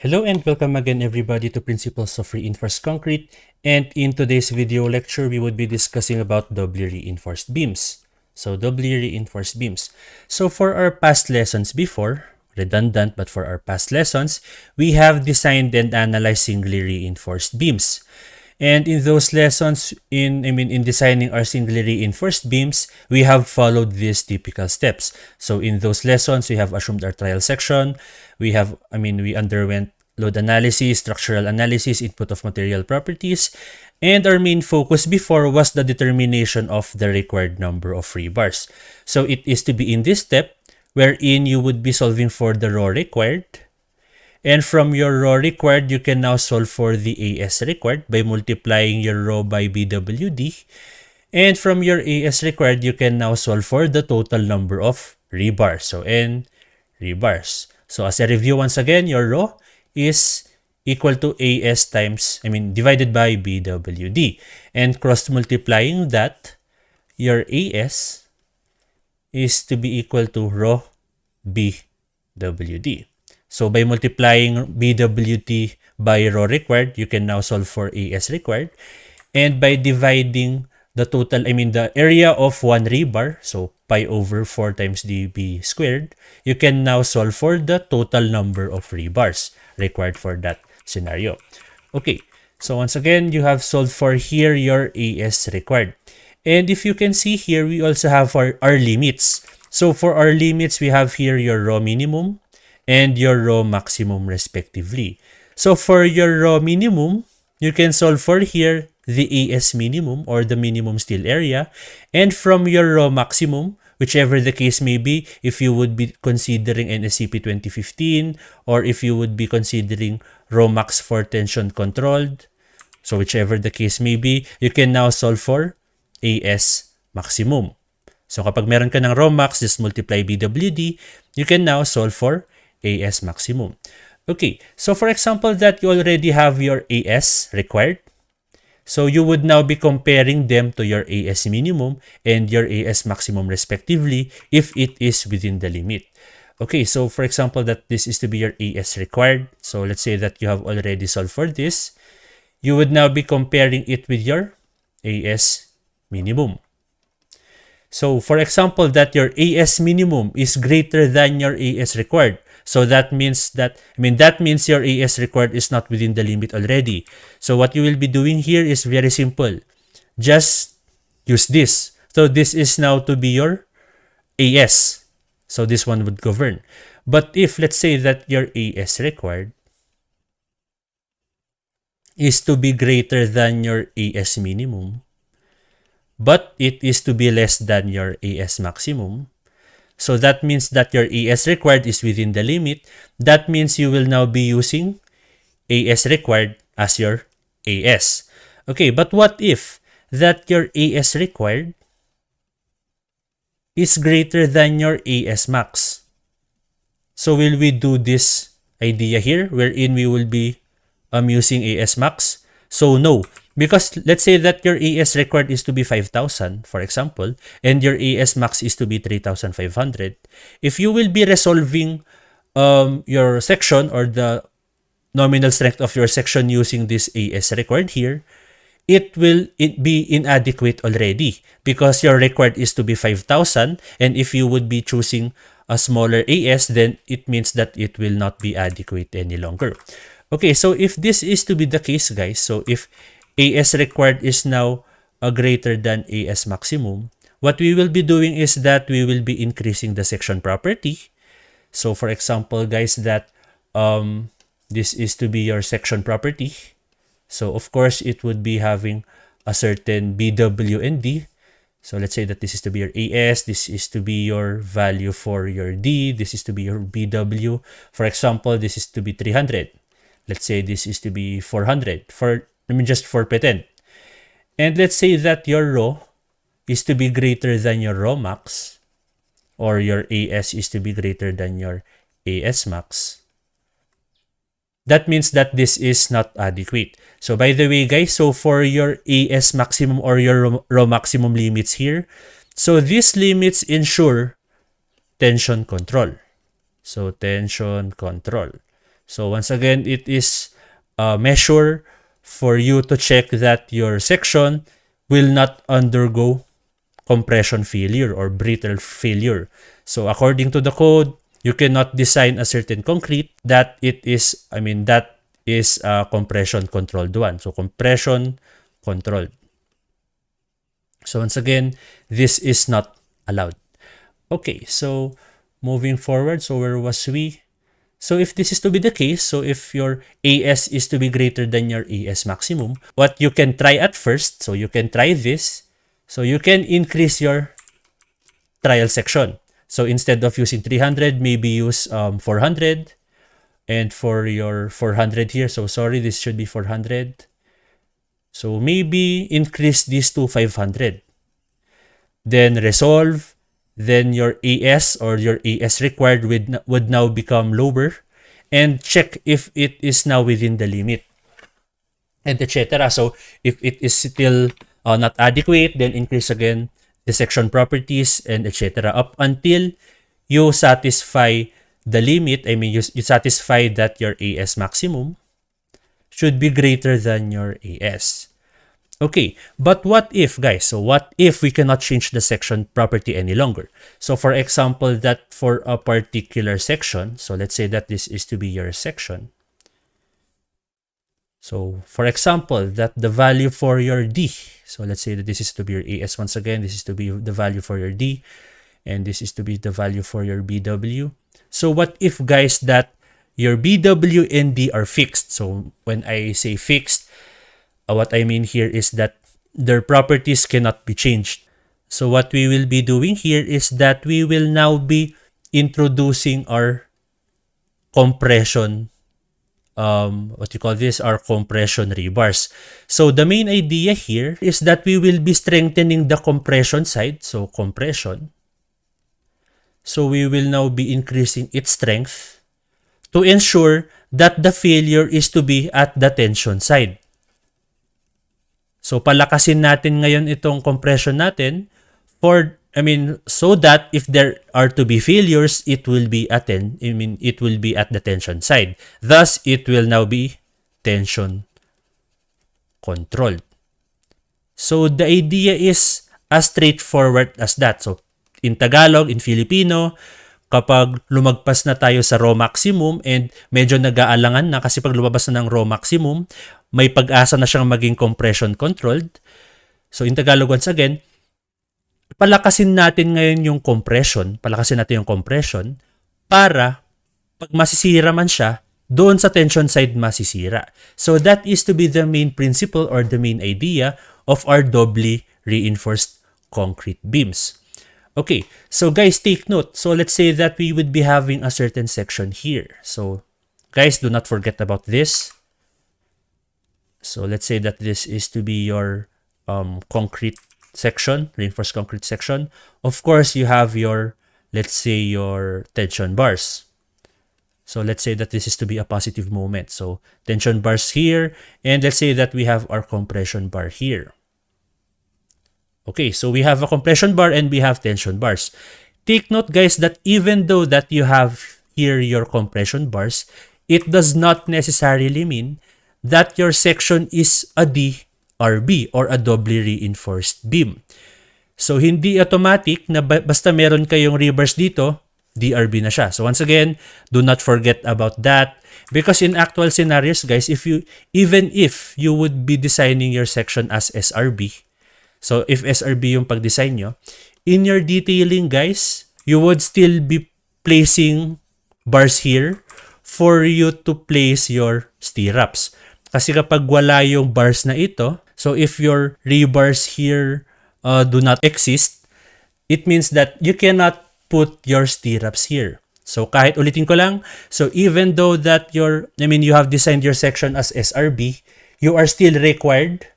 Hello and welcome again everybody to Principles of Reinforced Concrete, and in today's video lecture we would be discussing about doubly reinforced beams. So doubly reinforced beams. So for our past lessons before, redundant but for our past lessons, we have designed and analyzed singly reinforced beams. And in those lessons, in designing our singly reinforced beams, we have followed these typical steps. So in those lessons, we have assumed our trial section. We underwent load analysis, structural analysis, input of material properties, and our main focus before was the determination of the required number of rebars. So it is to be in this step wherein you would be solving for the raw required. And from your raw required, you can now solve for the AS required by multiplying your raw by BWD. And from your AS required, you can now solve for the total number of rebars. So N rebars. So as a review once again, your raw is equal to AS divided by BWD. And cross multiplying that, your AS is to be equal to raw BWD. So by multiplying BWT by raw required, you can now solve for AS required. And by dividing the total, the area of one rebar, so pi over 4 times dB squared, you can now solve for the total number of rebars required for that scenario. Okay, so once again, you have solved for here your AS required. And if you can see here, we also have our limits. So for our limits, we have here your raw minimum and your raw maximum respectively. So for your raw minimum, you can solve for here the AS minimum or the minimum steel area, and from your raw maximum, whichever the case may be, if you would be considering NSCP 2015 or if you would be considering raw max for tension controlled, so whichever the case may be, you can now solve for AS maximum. So kapag meron ka ng raw max, just multiply BWD, you can now solve for AS maximum. Okay, so for example that you already have your AS required, so you would now be comparing them to your AS minimum and your AS maximum respectively if it is within the limit. Okay, so for example that this is to be your AS required, so let's say that you have already solved for this, you would now be comparing it with your AS minimum. So for example that your AS minimum is greater than your AS required. So that means your AS required is not within the limit already. So what you will be doing here is very simple. Just use this. So this is now to be your AS. So this one would govern. But if let's say that your AS required is to be greater than your AS minimum, but it is to be less than your AS maximum, so that means that your AS required is within the limit. That means you will now be using AS required as your AS. Okay, but what if that your AS required is greater than your AS max? So will we do this idea here wherein we will be using AS max? So no. Because let's say that your AS required is to be 5,000, for example, and your AS max is to be 3,500. If you will be resolving your section or the nominal strength of your section using this AS required here, it will be inadequate already because your required is to be 5,000, and if you would be choosing a smaller AS, then it means that it will not be adequate any longer. Okay, so if this is to be the case, guys, so if AS required is now greater than AS maximum, what we will be doing is that we will be increasing the section property. So for example, guys, that this is to be your section property. So of course, it would be having a certain BW and D. So let's say that this is to be your AS, this is to be your value for your D, this is to be your BW. For example, this is to be 300. Let's say this is to be 400 just for pretend. And let's say that your raw is to be greater than your raw max, or your AS is to be greater than your AS max. That means that this is not adequate. So by the way, guys, so for your AS maximum or your raw maximum limits here, so these limits ensure tension control. So tension control. So once again, it is a measure for you to check that your section will not undergo compression failure or brittle failure. So according to the code, you cannot design a certain concrete that that is a compression controlled one. So compression controlled. So once again, this is not allowed. Okay, so moving forward, so where was we? So if this is to be the case, so if your AS is to be greater than your AS maximum, what you can try at first, so you can try this, so you can increase your trial section. So instead of using 300, maybe use 400. And for your 400 here, so sorry, this should be 400. So maybe increase this to 500. Then resolve. Then your AS or your AS required would now become lower. And check if it is now within the limit. And etc. So if it is still not adequate, then increase again the section properties and etc. up until you satisfy the limit. You satisfy that your AS maximum should be greater than your AS. Okay, but what if, guys? So what if we cannot change the section property any longer? So for example, that for a particular section, so let's say that this is to be your section. So for example, that the value for your D, so let's say that this is to be your AS once again, this is to be the value for your D, and this is to be the value for your BW. So what if, guys, that your BW and D are fixed? So when I say fixed, what I mean here is that their properties cannot be changed. So what we will be doing here is that we will now be introducing our compression, our compression rebars. So the main idea here is that we will be strengthening the compression side, so compression. So we will now be increasing its strength to ensure that the failure is to be at the tension side. So palakasin natin ngayon itong compression natin so that if there are to be failures, it will be at the tension side. Thus, it will now be tension controlled. So the idea is as straightforward as that. So in Tagalog, in Filipino, kapag lumagpas na tayo sa raw maximum and medyo nag-aalangan na kasi pag lumabas na ng raw maximum, may pag-asa na siyang maging compression controlled. So in Tagalog, once again, palakasin natin ngayon yung compression, para pag masisira man siya, doon sa tension side masisira. So that is to be the main principle or the main idea of our doubly reinforced concrete beams. Okay, so guys, take note. So let's say that we would be having a certain section here. So guys, do not forget about this. So let's say that this is to be your concrete section, reinforced concrete section. Of course, you have your, let's say, your tension bars. So let's say that this is to be a positive moment. So tension bars here, and let's say that we have our compression bar here. Okay, so we have a compression bar and we have tension bars. Take note, guys, that even though that you have here your compression bars, it does not necessarily mean that your section is a DRB or a doubly reinforced beam. So hindi automatic na basta meron kayong rebars dito, DRB na siya. So once again, do not forget about that, because in actual scenarios, guys, even if you would be designing your section as SRB, so if SRB yung pag-design nyo, in your detailing, guys, you would still be placing bars here for you to place your stirrups. Kasi kapag wala yung bars na ito, so if your rebars here do not exist, it means that you cannot put your stirrups here. So kahit ulitin ko lang, so even though that you have designed your section as SRB, you are still required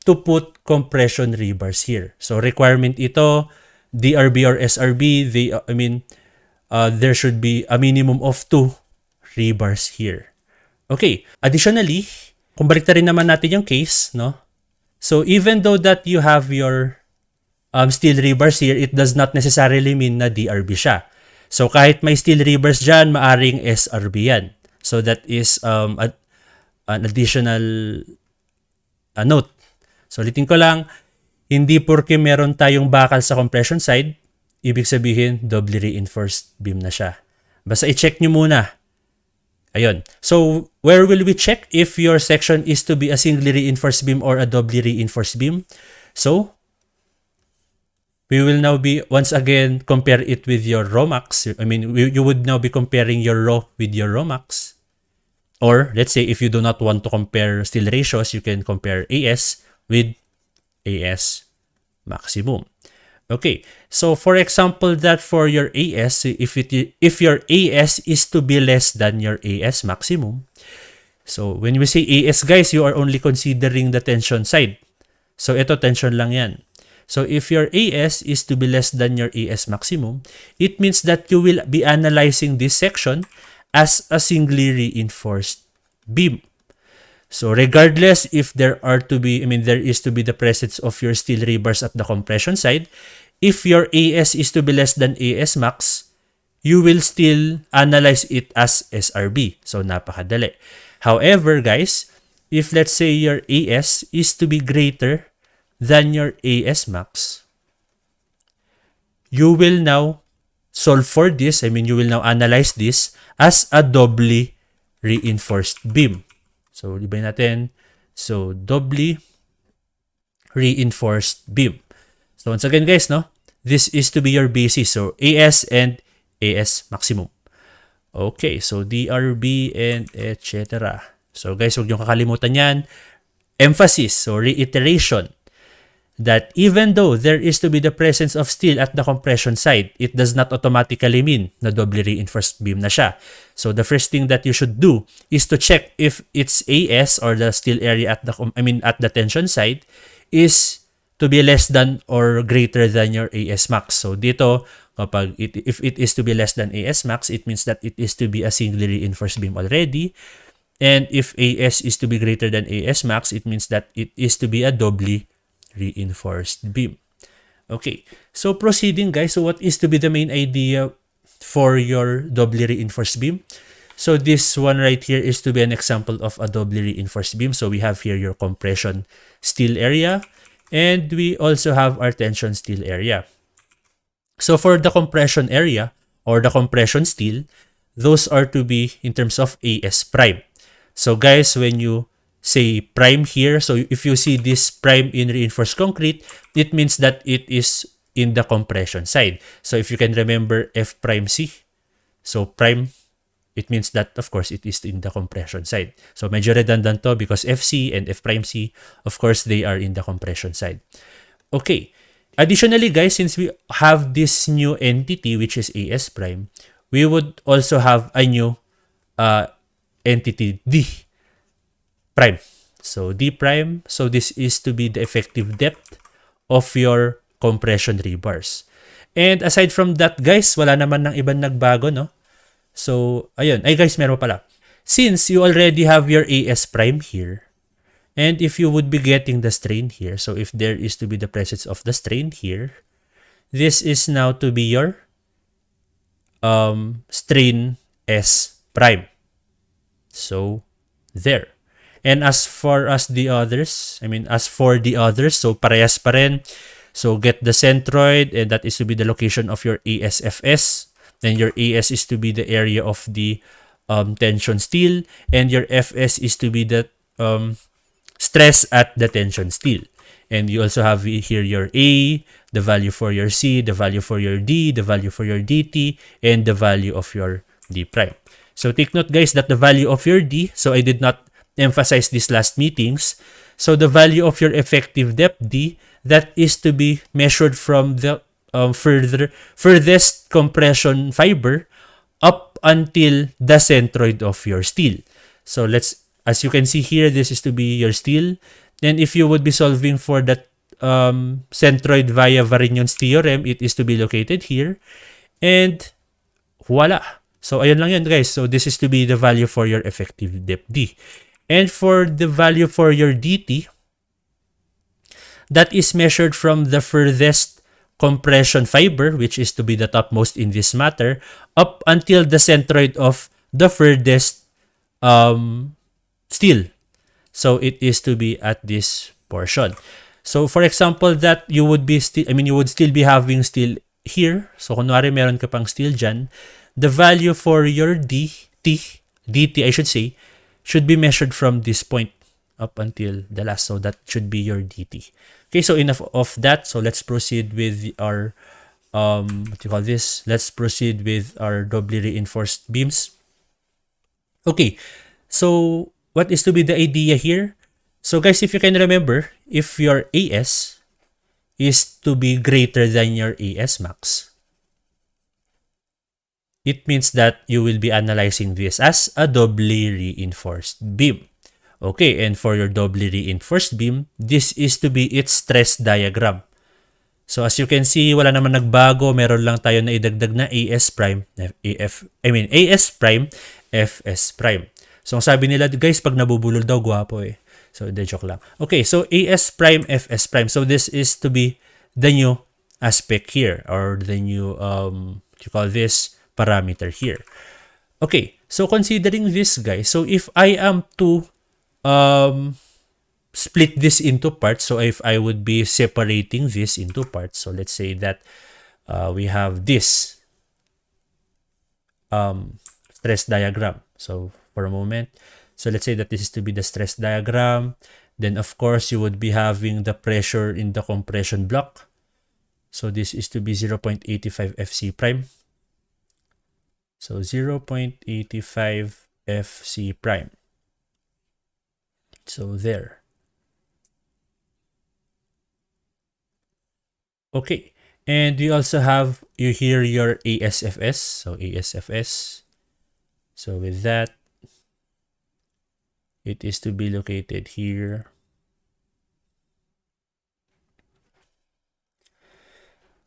to put compression rebars here. So requirement ito, DRB or SRB, there should be a minimum of 2 rebars here. Okay, additionally, kung baliktarin naman natin yung case, no? So even though that you have your steel rebars here, it does not necessarily mean na DRB siya. So kahit may steel rebars dyan, maaring SRB yan. So that is an additional note. So ulitin ko lang, hindi porke meron tayong bakal sa compression side, ibig sabihin doubly reinforced beam na siya. Basta i-check nyo muna. Ayun. So, where will we check if your section is to be a singly reinforced beam or a doubly reinforced beam? So, we will now be, once again, compare it with your Romax. I mean, you would now be comparing your Rho with your Romax. Or, let's say, if you do not want to compare steel ratios, you can compare AS with AS maximum. Okay, so for example, that for your AS, if your AS is to be less than your AS maximum, so when we say AS, guys, you are only considering the tension side. So ito tension lang yan. So if your AS is to be less than your AS maximum, it means that you will be analyzing this section as a singly reinforced beam. So regardless if there is to be the presence of your steel rebars at the compression side, if your AS is to be less than AS max, you will still analyze it as SRB. So napakadali. However, guys, if let's say your AS is to be greater than your AS max, you will now solve for this. You will now analyze this as a doubly reinforced beam. So, libay natin. So, doubly reinforced beam. So, once again, guys, no? This is to be your basis. So, AS and AS maximum. Okay. So, DRB and etc. So, guys, huwag niyong kakalimutan yan. Emphasis. So, reiteration. That even though there is to be the presence of steel at the compression side, it does not automatically mean na doubly reinforced beam na siya. So the first thing that you should do is to check if its AS or the steel area at the tension side is to be less than or greater than your AS max. So dito, if it is to be less than AS max, it means that it is to be a singly reinforced beam already. And if AS is to be greater than AS max, it means that it is to be a doubly reinforced beam. Okay, so proceeding, guys. So what is to be the main idea for your doubly reinforced beam? So this one right here is to be an example of a doubly reinforced beam. So we have here your compression steel area, and we also have our tension steel area. So for the compression area or the compression steel, those are to be in terms of AS prime. So guys, when you say prime here, so if you see this prime in reinforced concrete, it means that it is in the compression side. So if you can remember F prime C, so prime, it means that of course it is in the compression side. So medyo redundant to because FC and F prime C, of course they are in the compression side. Okay, additionally, guys, since we have this new entity which is AS prime, we would also have a new entity D prime. So D prime, so this is to be the effective depth of your compression rebars. And aside from that, guys, wala naman ng ibang nagbago, no? So, ayun. Ay, guys, meron pala. Since you already have your AS prime here, and if you would be getting the strain here, so if there is to be the presence of the strain here, this is now to be your strain S prime. So, there. And as for the others, so parehas pa rin. So get the centroid, and that is to be the location of your ASFS. Then your AS is to be the area of the tension steel, and your FS is to be the stress at the tension steel. And you also have here your A, the value for your C, the value for your D, the value for your DT, and the value of your D prime. So take note, guys, that the value of your D, so I did not emphasize this last meetings. So the value of your effective depth D, that is to be measured from the furthest compression fiber up until the centroid of your steel. So as you can see here, this is to be your steel. Then if you would be solving for that centroid via Varignon's theorem, it is to be located here. And voila. So ayun lang yun, guys. So this is to be the value for your effective depth D. And for the value for your DT, that is measured from the furthest compression fiber, which is to be the topmost in this matter, up until the centroid of the furthest steel. So it is to be at this portion. So for example, that you would be still, you would still be having steel here. So kunwari meron ka pang steel dyan, the value for your dt I should say, should be measured from this point up until the last. So that should be your dt. Okay, so enough of that. So let's proceed with our what do you call this? Let's proceed with our doubly reinforced beams. Okay, so what is to be the idea here? So guys, if you can remember, if your AS is to be greater than your AS max, it means that you will be analyzing this as a doubly reinforced beam. Okay, and for your doubly reinforced beam, this is to be its stress diagram. So as you can see, wala naman nagbago. Meron lang tayo na idagdag na AS prime, AS prime, FS prime. So ang sabi nila, guys, pag nabubulol daw, gwapo eh. So, de joke lang. Okay, so AS prime, FS prime. So this is to be the new aspect here, or the new, what you call this, parameter here. Okay, so considering this, guys, so if I am to split this into parts, so if I would be separating this into parts, so let's say that we have this stress diagram. So for a moment, so let's say that this is to be the stress diagram. Then of course you would be having the pressure in the compression block. So this is to be 0.85 FC prime. So 0.85 FC prime. So there. Okay, and we also have you here your ASFS. So ASFS. So with that, it is to be located here.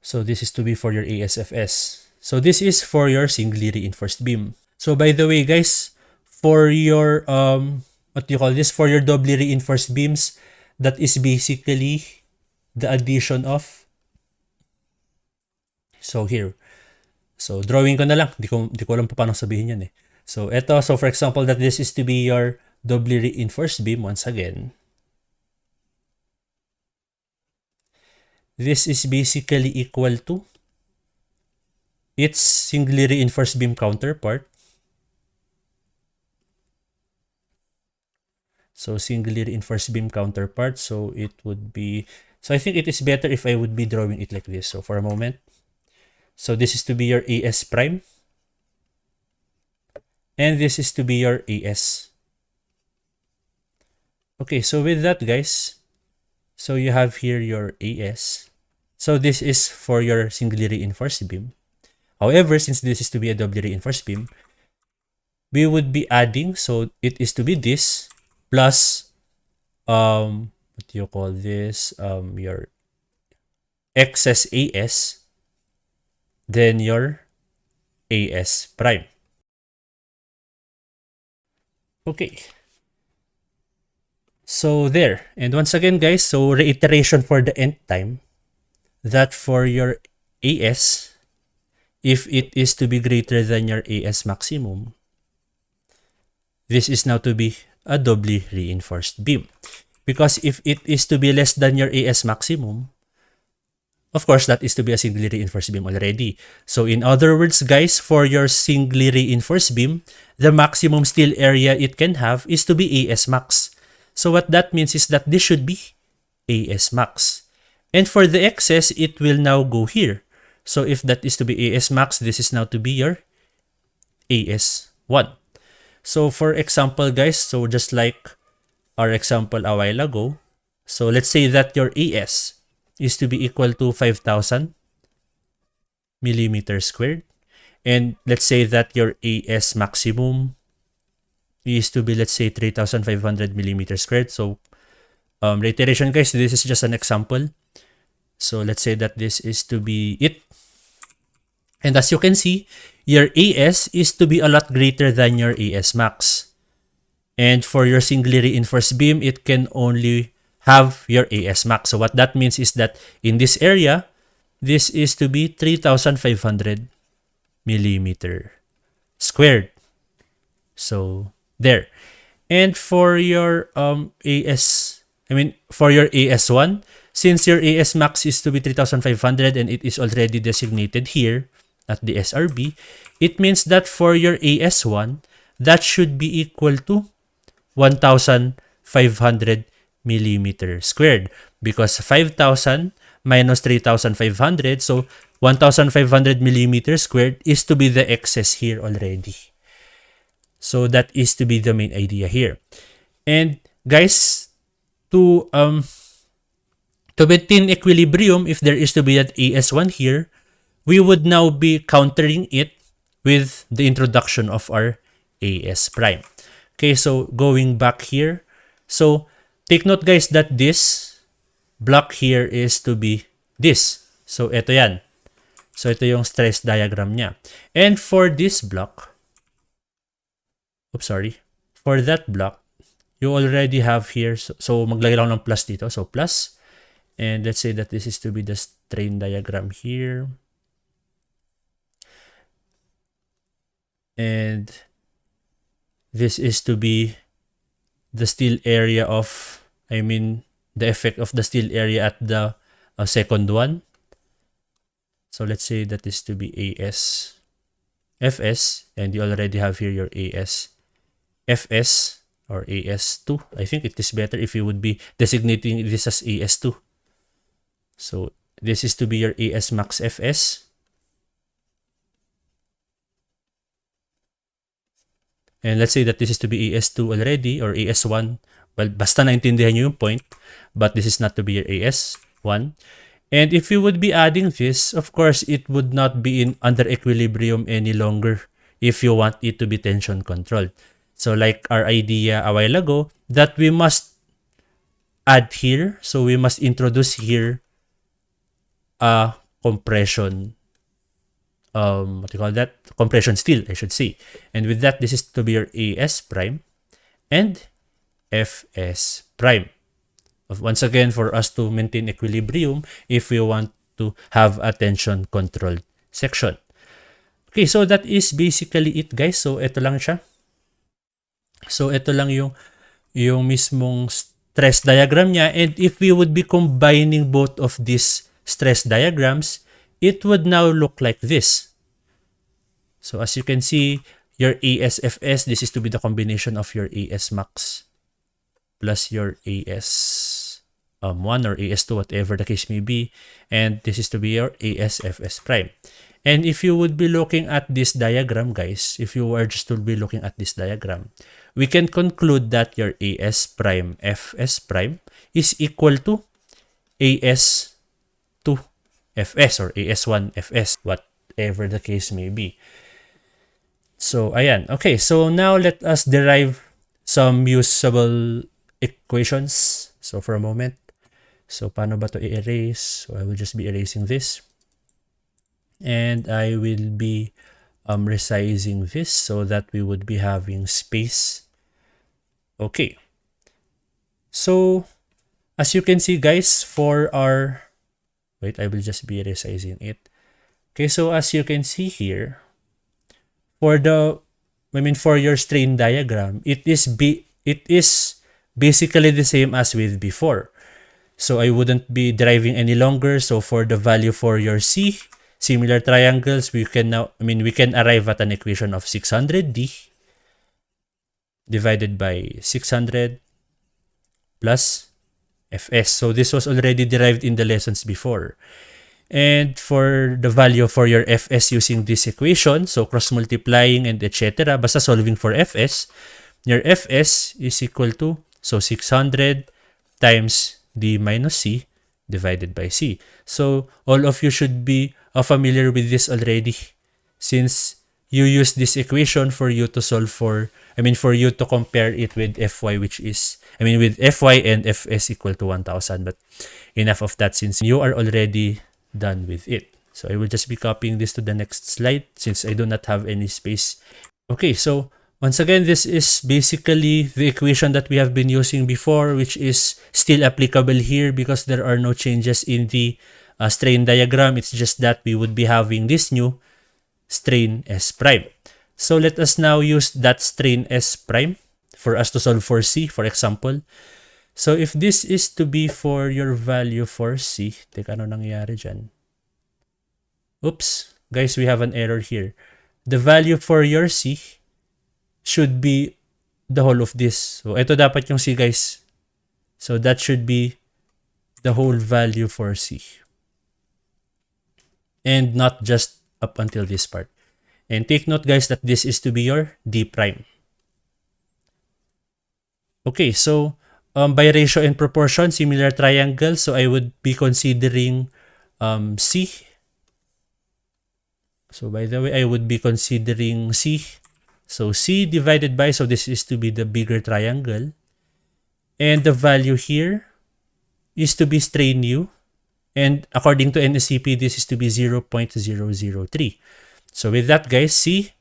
So this is to be for your ASFS. So this is for your singly reinforced beam. So by the way, guys, for your what do you call this? For your doubly reinforced beams, that is basically the addition of. So here. So drawing ko na lang. Di ko alam pa paano sabihin yan eh. So ito, so for example, that this is to be your doubly reinforced beam once again. This is basically equal to its singly reinforced beam counterpart. So singly reinforced beam counterpart. So it would be, so I think it is better if I would be drawing it like this. So for a moment. So this is to be your AS prime. And this is to be your AS. Okay, so with that, guys, so you have here your AS. So this is for your singly reinforced beam. However, since this is to be a doubly reinforced beam, we would be adding, so it is to be this plus what do you call this, your excess AS, then your AS prime. Okay. So there. And once again, guys, so reiteration for the nth time, that for your AS, if it is to be greater than your AS maximum, this is now to be a doubly reinforced beam. Because if it is to be less than your AS maximum, of course, that is to be a singly reinforced beam already. So in other words, guys, for your singly reinforced beam, the maximum steel area it can have is to be AS max. So what that means is that this should be AS max. And for the excess, it will now go here. So if that is to be AS max, this is now to be your AS1. So for example, guys, so just like our example a while ago, so let's say that your AS is to be equal to 5,000 millimeters squared. And let's say that your AS maximum is to be, let's say, 3,500 millimeters squared. So reiteration, guys, this is just an example. So let's say that this is to be it. And as you can see, your AS is to be a lot greater than your AS max. And for your singly reinforced beam, it can only have your AS max. So what that means is that in this area, this is to be 3,500 millimeter squared. So There. And for your for your AS1, since your AS max is to be 3,500 and it is already designated here at the SRB, it means that for your AS1, that should be equal to 1,500 millimeter squared, because 5,000 minus 3,500, so 1,500 millimeter squared is to be the excess here already. So that is to be the main idea here. And guys, to maintain equilibrium, if there is to be that AS1 here, we would now be countering it with the introduction of our AS prime. Okay, so going back here. So take note guys that this block here is to be this. So ito yan. So ito yung stress diagram niya. And for this block, for that block, you already have here, so maglagay lang ng plus dito. So plus, and let's say that this is to be the strain diagram here. And this is to be the steel area of, the effect of the steel area at the second one. So let's say that is to be AS FS, and you already have here your AS FS or AS2. I think it is better if you would be designating this as AS2. So this is to be your AS max FS. And let's say that this is to be AS2 already or AS1. Well, basta naintindihan nyo yung point, but this is not to be your AS1. And if you would be adding this, of course, it would not be under equilibrium any longer if you want it to be tension controlled. So like our idea a while ago, that we must add here. So we must introduce here a compression, compression steel, I should say. And with that, this is to be your AS prime and FS prime. Once again, for us to maintain equilibrium if we want to have a tension controlled section. Okay, so that is basically it guys. So ito lang siya. So ito lang yung mismong stress diagram niya, and if we would be combining both of these stress diagrams, it would now look like this. So as you can see, your ASFS, this is to be the combination of your AS max plus your AS1 or AS2, whatever the case may be, and this is to be your ASFS prime. And if you would be looking at this diagram, guys, if you were just to be looking at this diagram, we can conclude that your AS prime FS prime is equal to AS2 FS or AS1 FS, whatever the case may be. So, ayan. Okay, so now let us derive some usable equations. So, for a moment. So, paano ba to i-erase? So, I will just be erasing this. And I will be resizing this so that we would be having space. Okay. So, as you can see, guys, for our... Wait, I will just be resizing it. Okay, so as you can see here, for your strain diagram, it is basically the same as with before. So I wouldn't be deriving any longer. So for the value for your C, similar triangles, we can arrive at an equation of 600D divided by 600 plus Fs. So this was already derived in the lessons before. And for the value for your Fs using this equation, so cross multiplying and etc., basta solving for Fs, your Fs is equal to, so 600 times D minus C divided by C. So all of you should be familiar with this already, since you use this equation for you to solve for, for you to compare it with Fy, which is, with Fy and Fs equal to 1000. But enough of that, since you are already done with it. So I will just be copying this to the next slide since I do not have any space. Okay, so once again, this is basically the equation that we have been using before, which is still applicable here because there are no changes in the strain diagram. It's just that we would be having this new strain S prime. So let us now use that strain S prime for us to solve for C, for example. So if this is to be for your value for C, teka, ano nangyayari dyan? Oops, guys, we have an error here. The value for your C should be the whole of this. So ito dapat yung C, guys. So that should be the whole value for C. And not just up until this part. And take note, guys, that this is to be your D prime. Okay, so by ratio and proportion, similar triangle. So I would be considering C. So by the way, I would be considering C. So C divided by, so this is to be the bigger triangle. And the value here is to be strain U. And according to NSCP, this is to be 0.003. So with that, guys, C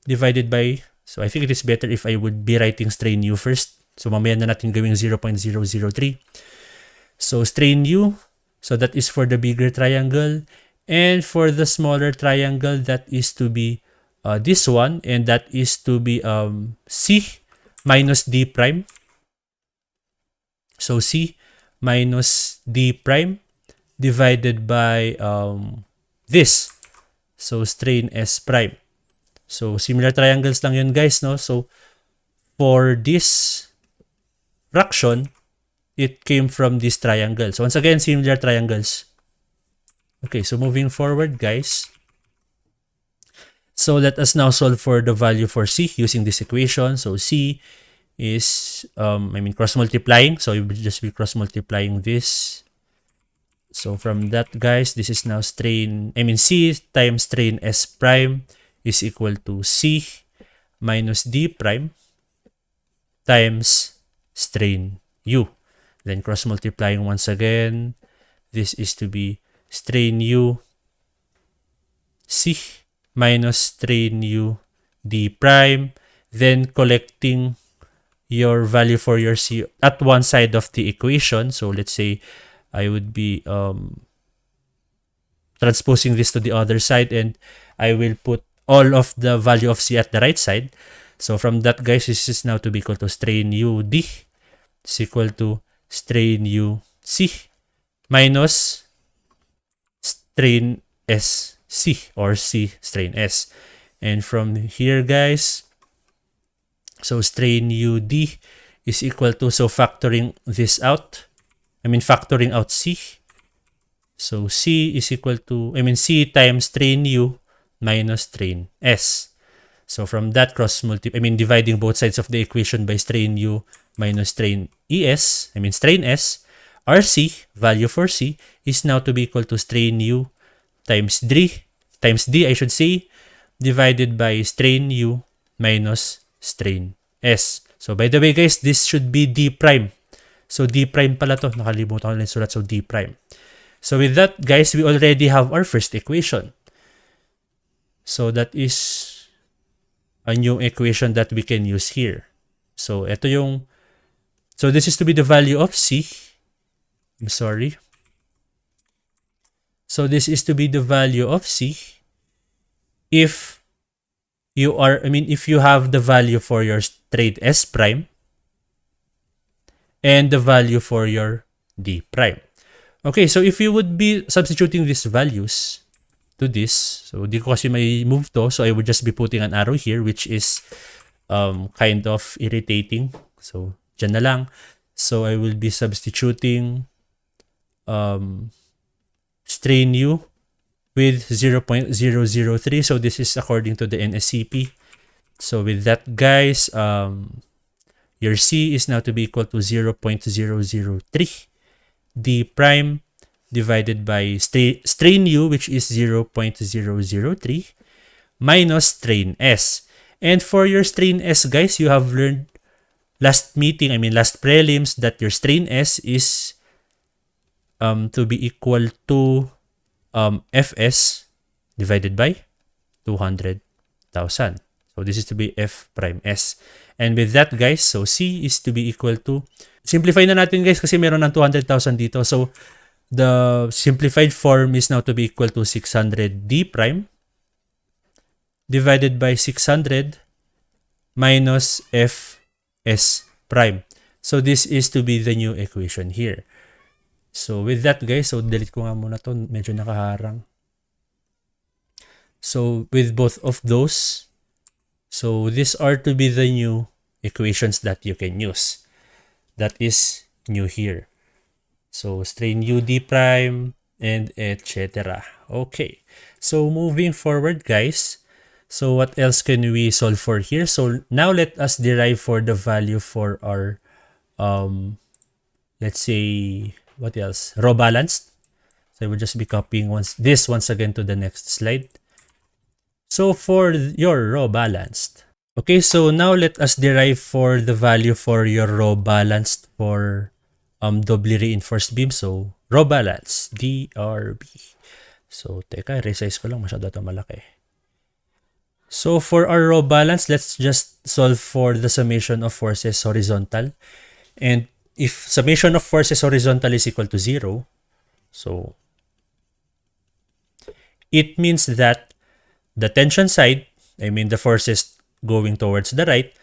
divided by, so I think it is better if I would be writing strain U first. So mamaya na natin gawing 0.003. So strain U, so that is for the bigger triangle. And for the smaller triangle, that is to be this one. And that is to be C minus D prime. So C minus D prime divided by this. So strain S prime. So similar triangles lang yun, guys, no? So for this fraction, it came from this triangle. So once again, similar triangles. Okay, so moving forward, guys. So let us now solve for the value for C using this equation. So C is, cross multiplying. So you will just be cross multiplying this. So from that, guys, this is now C times strain S prime is equal to C minus D prime times strain U. Then cross multiplying once again. This is to be strain U C minus strain U D prime. Then collecting your value for your C at one side of the equation. So let's say I would be transposing this to the other side, and I will put all of the value of C at the right side. So from that, guys, this is now to be equal to strain U D is equal to strain U C minus strain S C, or C strain S. And from here, guys, so strain U D is equal to, so factoring this out, factoring out C. So C is equal to, C times strain U minus strain S. So from that dividing both sides of the equation by strain U minus strain ES, strain S, our C, value for C, is now to be equal to strain U times D, divided by strain U minus strain S. So by the way, guys, this should be D prime. So D prime pala to. Nakalimutan ko na yung sulat. So D prime. So with that, guys, we already have our first equation. So that is a new equation that we can use here. So ito yung, so this is to be the value of C. I'm sorry. So this is to be the value of C if you are, if you have the value for your strain S prime and the value for your D prime. Okay, so if you would be substituting these values to this, so di ko kasi may move to, so I would just be putting an arrow here, which is kind of irritating. So dyan na lang. So I will be substituting strain U with 0.003. So this is according to the NSCP. So with that, guys, your C is now to be equal to 0.003 D prime divided by strain U, which is 0.003 minus strain S. And for your strain S, guys, you have learned last prelims, that your strain S is to be equal to Fs divided by 200,000. So this is to be F prime S. And with that, guys, so C is to be equal to, simplify na natin, guys, kasi meron ng 200,000 dito. So the simplified form is now to be equal to 600 D prime divided by 600 minus F S prime. So this is to be the new equation here. So with that guys, so delete ko nga muna to, medyo nakaharang. So with both of those, so these are to be the new equations that you can use. That is new here. So strain UD prime and etc. Okay. So moving forward guys, so what else can we solve for here? So now let us derive for the value for our let's say, what else? Row balanced. So I will just be copying this once again to the next slide. So for your row balanced. Okay, so now let us derive for the value for your row balanced for doubly reinforced beam. So row balance, DRB. So teka, resize ko lang, masyado ito malaki. So for our row balance, let's just solve for the summation of forces horizontal. And if summation of forces horizontal is equal to 0, so it means that the tension side, I mean the forces going towards the right,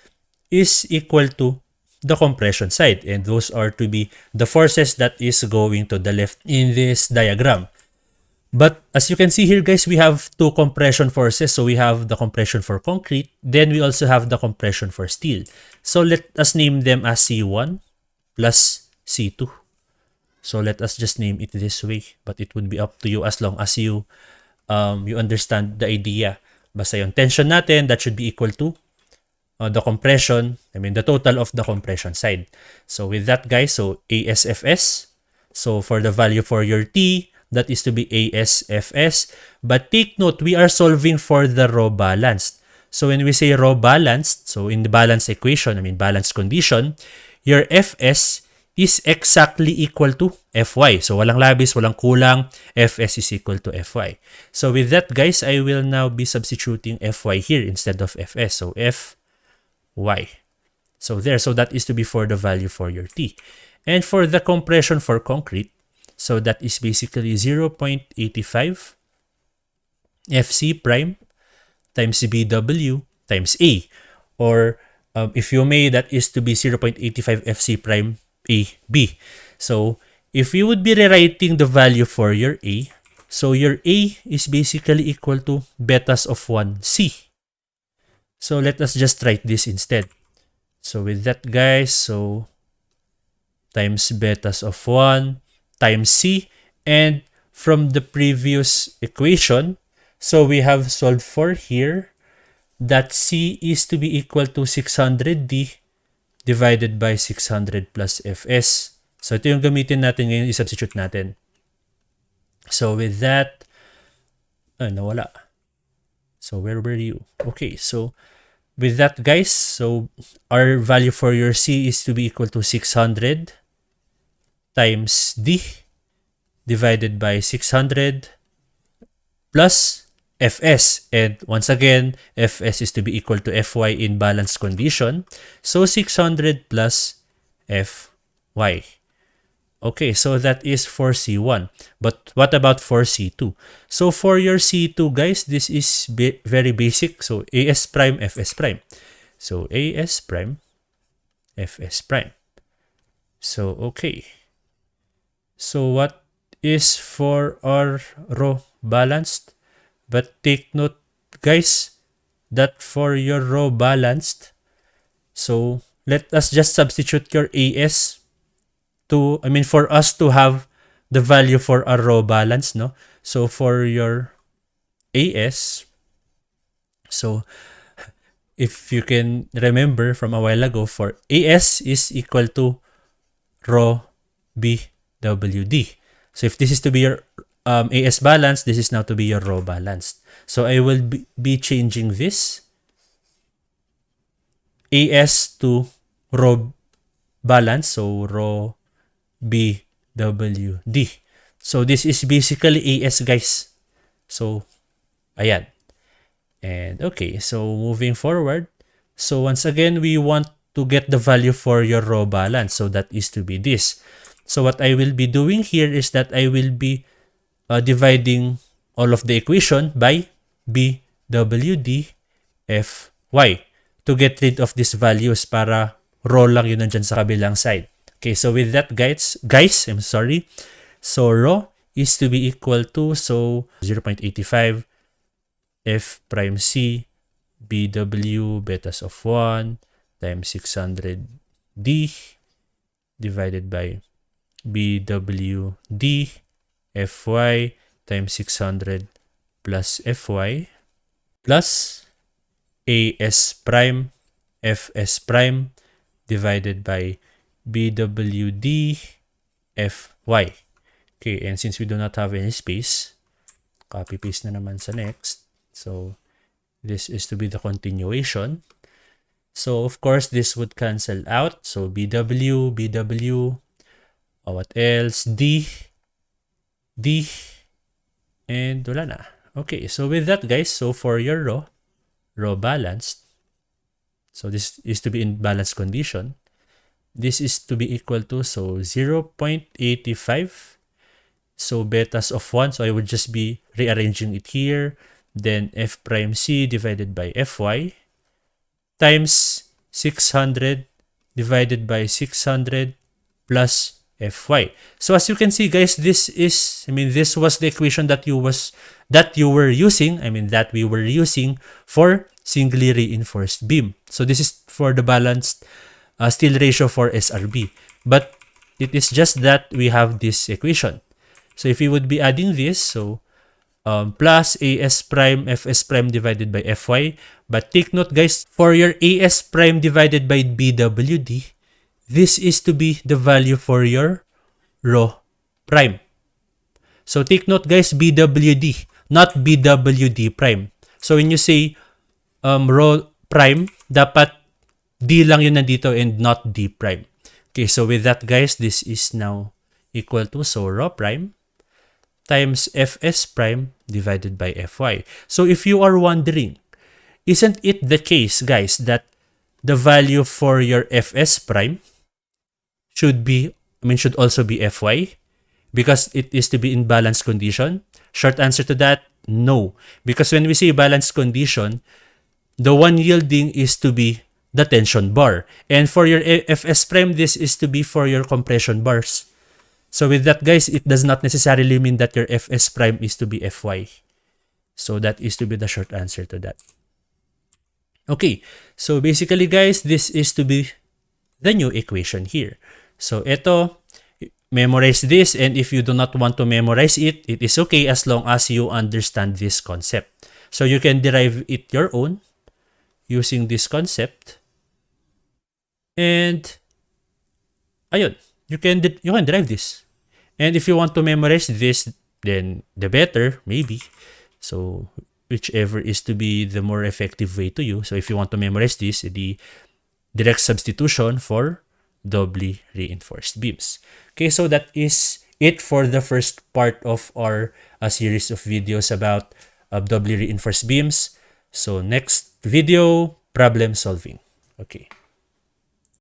is equal to the compression side. And those are to be the forces that is going to the left in this diagram. But as you can see here guys, we have two compression forces. So we have the compression for concrete, then we also have the compression for steel. So let us name them as C1 plus C2. So let us just name it this way, but it would be up to you as long as you understand the idea. Basta yung tension natin, that should be equal to the compression, I mean the total of the compression side. So with that guys, so ASFS, so for the value for your T, that is to be ASFS. But take note, we are solving for the row balanced. So when we say row balanced, so in the balance equation, I mean balance condition, your Fs is exactly equal to Fy. So walang labis, walang kulang, Fs is equal to Fy. So with that guys, I will now be substituting Fy here instead of Fs. So Fy. So there, so that is to be for the value for your T. And for the compression for concrete, so that is basically 0.85 Fc prime times Bw times A. Or if you may, that is to be 0.85 Fc prime AB. So if you would be rewriting the value for your A, so your A is basically equal to betas of 1C. So let us just write this instead. So with that guys, so times betas of 1 times C, and from the previous equation, so we have solved for here that C is to be equal to 600D divided by 600 plus Fs. So ito yung gamitin natin ngayon, i-substitute natin. So with that, nawala. So where were you? Okay, so with that guys, so our value for your C is to be equal to 600 times D divided by 600 plus Fs. And once again, Fs is to be equal to Fy in balance condition. So 600 plus Fy. Okay, so that is for C1. But what about for C2? So for your C2 guys, this is very basic. So As prime, Fs prime. So As prime, Fs prime. So okay. So what is for our row balanced? But take note guys that for your row balanced, so let us just substitute your As to, I mean for us to have the value for our row balance, no? So for your As, so if you can remember from a while ago, for As is equal to rho BWD. So if this is to be your As balance, this is now to be your row balanced. So I will be changing this As to row balance, so rho BWD. So this is basically As guys. So ayan. And okay, so moving forward, so once again we want to get the value for your row balance, so that is to be this. So what I will be doing here is that I will be dividing all of the equation by BWD Fy to get rid of these values para row lang yun nandyan sa kabilang side. Okay, so with that, guys, I'm sorry. So rho is to be equal to, so 0.85 F prime C BW betas of 1 times 600 D divided by BWD Fy times 600 plus Fy plus AS prime Fs prime divided by BWD Fy. Okay, and since we do not have any space, copy paste na naman sa next. So this is to be the continuation. So of course this would cancel out. So BW, what else? D, and wala na. Okay, so with that, guys, so for your row balanced, so this is to be in balanced condition. This is to be equal to, so 0.85. So betas of 1, so I would just be rearranging it here. Then F prime C divided by Fy times 600 divided by 600 plus Fy. So as you can see, guys, this was the equation that we were using for singly reinforced beam. So this is for the balanced steel ratio for SRB. But it is just that we have this equation. So if we would be adding this, so plus AS prime Fs prime divided by Fy. But take note, guys, for your AS prime divided by BWD, this is to be the value for your rho prime. So take note, guys, BWD, not BWD prime. So when you say rho prime, dapat D lang yun nandito and not D prime. Okay, so with that, guys, this is now equal to, so rho prime times Fs prime divided by Fy. So if you are wondering, isn't it the case, guys, that the value for your Fs prime should also be Fy because it is to be in balanced condition? Short answer to that, no. Because when we say balanced condition, the one yielding is to be the tension bar. And for your Fs prime, this is to be for your compression bars. So with that, guys, it does not necessarily mean that your Fs prime is to be Fy. So that is to be the short answer to that. Okay, so basically, guys, this is to be the new equation here. So ito, memorize this, and if you do not want to memorize it, it is okay as long as you understand this concept. So you can derive it your own using this concept. And ayun, you can derive this. And if you want to memorize this, then the better, maybe. So whichever is to be the more effective way to you. So if you want to memorize this, the direct substitution for doubly reinforced beams. Okay, so that is it for the first part of our series of videos about doubly reinforced beams. So next video, problem solving. Okay.